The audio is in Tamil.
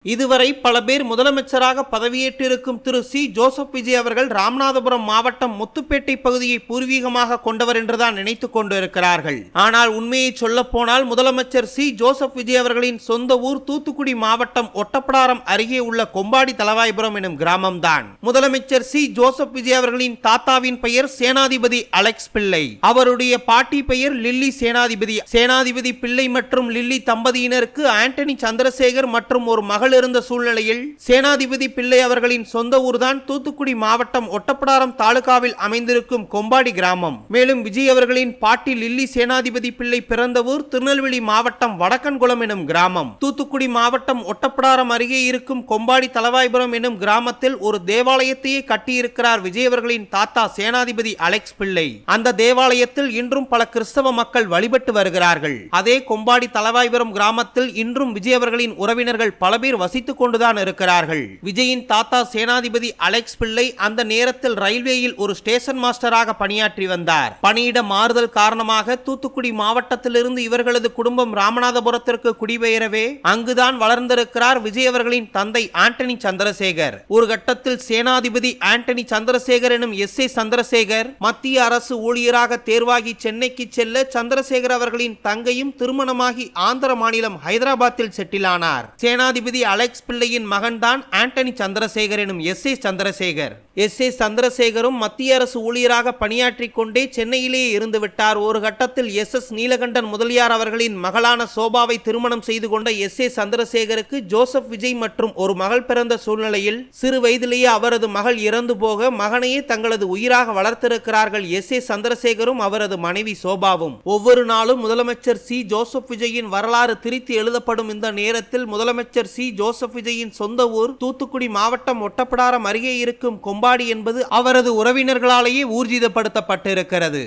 இதுவரை பல பேர் முதலமைச்சராக பதவியேற்றிருக்கும் திரு சி ஜோசப் விஜய் அவர்கள் ராமநாதபுரம் மாவட்டம் முத்துப்பேட்டை பகுதியை பூர்வீகமாக கொண்டவர் என்றுதான் நினைத்துக் கொண்டிருக்கிறார்கள். ஆனால் உண்மையை சொல்ல போனால் முதலமைச்சர் சி ஜோசப் விஜய் அவர்களின் சொந்த ஊர் தூத்துக்குடி மாவட்டம் ஒட்டப்பிடாரம் அருகே உள்ள கொம்பாடி தளவாய்புரம் எனும் கிராமம்தான். முதலமைச்சர் சி ஜோசப் விஜய் அவர்களின் தாத்தாவின் பெயர் சேனாதிபதி அலெக்ஸ் பிள்ளை, அவருடைய பாட்டி பெயர் லில்லி சேனாதிபதி. சேனாதிபதி பிள்ளை மற்றும் லில்லி தம்பதியினருக்கு ஆண்டனி சந்திரசேகர் மற்றும் ஒரு மகள் இருந்த சூழ்நிலையில் சேனாதிபதி பிள்ளை அவர்களின் சொந்த ஊர்தான் தூத்துக்குடி மாவட்டம் ஒட்டப்பிடாரம் தாலுகாவில் அமைந்திருக்கும் கொம்பாடி கிராமம். மேலும் விஜய் அவர்களின் பாட்டி லில்லி சேனாதிபதி பிள்ளை பிறந்த ஊர் திருநெல்வேலி மாவட்டம் வடக்கன்குளம் எனும் கிராமம். தூத்துக்குடி மாவட்டம் ஒட்டப்பிடாரம் அருகே இருக்கும் கொம்பாடி தளவாய்புரம் எனும் கிராமத்தில் ஒரு தேவாலயத்தையே கட்டியிருக்கிறார் விஜய் அவர்களின் தாத்தா சேனாதிபதி அலெக்ஸ் பிள்ளை. அந்த தேவாலயத்தில் இன்றும் பல கிறிஸ்தவ மக்கள் வழிபட்டு வருகிறார்கள். அதே கொம்பாடி தளவாய்புரம் கிராமத்தில் இன்றும் விஜய் அவர்களின் உறவினர்கள் பல பேர் வசித்துக் கொண்டுதான் இருக்கிறார்கள். விஜயின் தாத்தா சேனாதிபதி அலெக்ஸ் பிள்ளை அந்த நேரத்தில் ரயில்வேயில் ஒரு ஸ்டேஷன் மாஸ்டராக பணியாற்றி வந்தார். பணியிட மாறுதல் காரணமாக தூத்துக்குடி மாவட்டத்திலிருந்து இவர்களது குடும்பம் ராமநாதபுரத்திற்கு குடிபெயரவே அங்குதான் வளர்ந்திருக்கிறார் விஜய் அவர்களின் தந்தை ஆண்டனி சந்திரசேகர். ஒரு கட்டத்தில் சேனாதிபதி ஆண்டனி சந்திரசேகர் எனும் எஸ். ஏ. சந்திரசேகர் மத்திய அரசு ஊழியராக தேர்வாகி சென்னைக்கு செல்ல சந்திரசேகர் அவர்களின் தங்கையும் திருமணமாகி ஆந்திர மாநிலம் ஹைதராபாத்தில் செட்டில் ஆனார். சேனாதிபதி அலெக்ஸ் பிள்ளையின் மகன்தான் ஆண்டனி சந்திரசேகர் எனும் எஸ். ஏ. சந்திரசேகர். எஸ். ஏ. சந்திரசேகரும் மத்திய அரசு ஊழியராக பணியாற்றிக் கொண்டே சென்னையிலேயே இருந்து விட்டார். ஒரு கட்டத்தில் எஸ். எஸ். நீலகண்டன் முதலியார் அவர்களின் மகளான சோபாவை திருமணம் செய்து கொண்ட எஸ். ஏ. சந்திரசேகருக்கு ஜோசப் விஜய் மற்றும் ஒரு மகள் பிறந்த சூழ்நிலையில் சிறு வயதிலேயே அவரது மகள் இறந்து போக மகனையே தங்களது உயிராக வளர்த்திருக்கிறார்கள் எஸ். ஏ. சந்திரசேகரும் அவரது மனைவி சோபாவும். ஒவ்வொரு நாளும் முதலமைச்சர் சி ஜோசப் விஜயின் வரலாறு திரித்து எழுதப்படும் இந்த நேரத்தில் முதலமைச்சர் சி ஜோசப் விஜயின் சொந்த ஊர் தூத்துக்குடி மாவட்டம் ஒட்டப்பிடாரம் அருகே இருக்கும் கொம்பாடி என்பது அவரது உறவினர்களாலேயே ஊர்ஜிதப்படுத்தப்பட்டிருக்கிறது.